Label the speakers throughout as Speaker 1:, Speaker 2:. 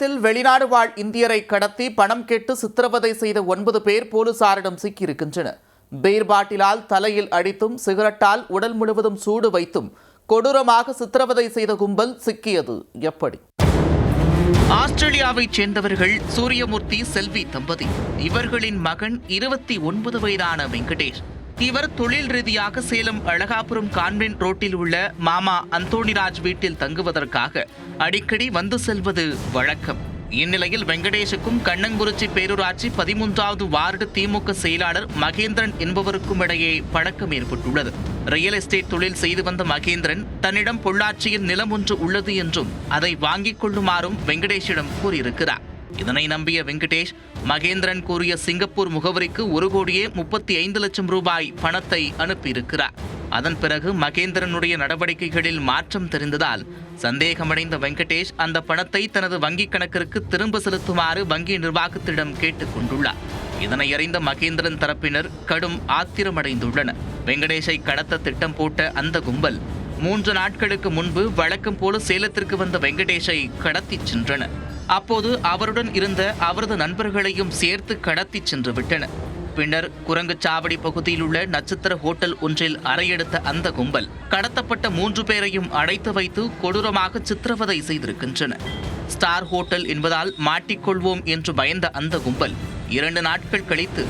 Speaker 1: வெளிநாடு வாழ் இந்தியரை கடத்தி பணம் கேட்டு சித்திரவதை செய்த 9 பேர் போலீசாரிடம் சிக்கியிருக்கின்றனர். பீர் பாட்டிலால் தலையில் அடித்தும் சிகரெட்டால் உடல் முழுவதும் சூடு வைத்தும் கொடூரமாக சித்திரவதை செய்த கும்பல் சிக்கியது எப்படி? ஆஸ்திரேலியாவைச் சேர்ந்தவர்கள் சூரியமூர்த்தி செல்வி தம்பதி. இவர்களின் மகன் 29 வயதான வெங்கடேஷ். இவர் தொழில் ரீதியாக சேலம் அழகாபுரம் கான்வென்ட் ரோட்டில் உள்ள மாமா அந்தோணிராஜ் வீட்டில் தங்குவதற்காக அடிக்கடி வந்து செல்வது வழக்கம். இந்நிலையில் வெங்கடேஷுக்கும் கண்ணங்குறிச்சி பேரூராட்சி 13வது வார்டு திமுக செயலாளர் மகேந்திரன் என்பவருக்கும் இடையே பழக்கம் ஏற்பட்டுள்ளது. ரியல் எஸ்டேட் தொழில் செய்து வந்த மகேந்திரன் தன்னிடம் பொள்ளாச்சியில் நிலம் ஒன்று உள்ளது என்றும் அதை வாங்கிக் கொள்ளுமாறும் வெங்கடேஷிடம் கூறியிருக்கிறார். இதனை நம்பிய வெங்கடேஷ் மகேந்திரன் கூறிய சிங்கப்பூர் முகவரிக்கு 1,35 லட்சம் ரூபாய் பணத்தை அனுப்பியிருக்கிறார். அதன் பிறகு மகேந்திரனுடைய நடவடிக்கைகளில் மாற்றம் தெரிந்ததால் சந்தேகமடைந்த வெங்கடேஷ் அந்த பணத்தை தனது வங்கிக் கணக்கிற்கு திரும்ப செலுத்துமாறு வங்கி நிர்வாகத்திடம் கேட்டுக் கொண்டுள்ளார். இதனை அறிந்த மகேந்திரன் தரப்பினர் கடும் ஆத்திரமடைந்துள்ளனர். வெங்கடேஷை கடத்த திட்டம் போட்ட அந்த கும்பல் 3 நாட்களுக்கு முன்பு வழக்கம் போல சேலத்திற்கு வந்த வெங்கடேஷை கடத்திச் சென்றனர். அப்போது அவருடன் இருந்த அவரது நண்பர்களையும் சேர்த்து கடத்திச் சென்று விட்டனர். பின்னர் குரங்குச்சாவடி பகுதியில் உள்ள நட்சத்திர ஹோட்டல் ஒன்றில் அறையெடுத்த அந்த கும்பல் கடத்தப்பட்ட 3 பேரையும் அடைத்து வைத்து கொடூரமாக சித்திரவதை செய்திருக்கின்றனர். ஸ்டார் ஹோட்டல் என்பதால் மாட்டிக்கொள்வோம் என்று பயந்த அந்த கும்பல் 2 நாட்கள் கழித்து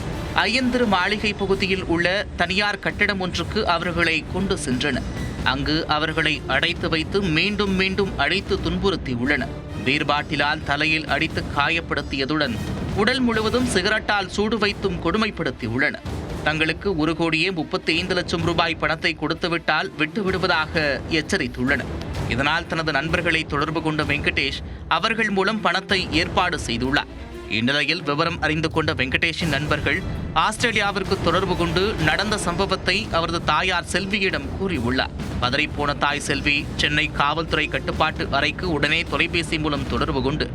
Speaker 1: ஐயந்திரு மாளிகை பகுதியில் உள்ள தனியார் கட்டடம் ஒன்றுக்கு அவர்களை கொண்டு சென்றனர். அங்கு அவர்களை அடைத்து வைத்து மீண்டும் மீண்டும் அடித்து துன்புறுத்தியுள்ளனர். பீர் பாட்டிலால் தலையில் அடித்து காயப்படுத்தியதுடன் உடல் முழுவதும் சிகரெட்டால் சூடு வைத்தும் கொடுமைப்படுத்தியுள்ளனர். தங்களுக்கு 1,35 லட்சம் ரூபாய் பணத்தை கொடுத்துவிட்டால் விட்டுவிடுவதாக எச்சரித்துள்ளனர். இதனால் தனது நண்பர்களை தொடர்பு கொண்ட வெங்கடேஷ் அவர்கள் மூலம் பணத்தை ஏற்பாடு செய்துள்ளார். இந்நிலையில் விவரம் அறிந்து கொண்ட வெங்கடேஷின் நண்பர்கள் ஆஸ்திரேலியாவிற்கு தொடர்பு கொண்டு நடந்த சம்பவத்தை அவரது தாயார் செல்வியிடம் கூறியுள்ளார். பதறிப்போன தாய் செல்வி சென்னை காவல்துறை கட்டுப்பாட்டு அறைக்கு உடனே தொலைபேசி மூலம் தொடர்பு கொண்டு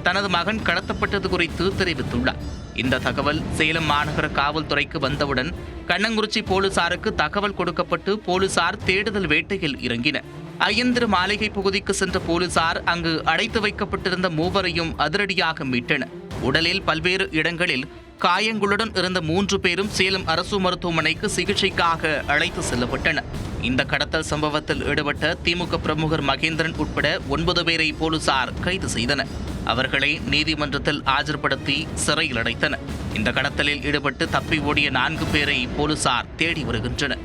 Speaker 1: தனது மகன் கடத்தப்பட்டது குறித்து தெரிவித்துள்ளார். இந்த தகவல் சேலம் மாநகர காவல்துறைக்கு வந்தவுடன் கண்ணங்குறிச்சி போலீசாருக்கு தகவல் கொடுக்கப்பட்டு போலீசார் தேடுதல் வேட்டையில் இறங்கினர். ஐயந்திரு மாளிகை பகுதிக்கு சென்ற போலீசார் அங்கு அடைத்து வைக்கப்பட்டிருந்த 3வரையும் அதிரடியாக மீட்டனர். உடலில் பல்வேறு இடங்களில் காயங்களுடன் இருந்த 3 பேரும் சேலம் அரசு மருத்துவமனைக்கு சிகிச்சைக்காக அழைத்து செல்லப்பட்டனர். இந்த கடத்தல் சம்பவத்தில் ஈடுபட்ட திமுக பிரமுகர் மகேந்திரன் உட்பட 9 பேரை போலீசார் கைது செய்தனர். அவர்களை நீதிமன்றத்தில் ஆஜர்படுத்தி சிறையில் அடைத்தனர். இந்த கடத்தலில் ஈடுபட்டு தப்பி ஓடிய 4 பேரை போலீசார் தேடி வருகின்றனர்.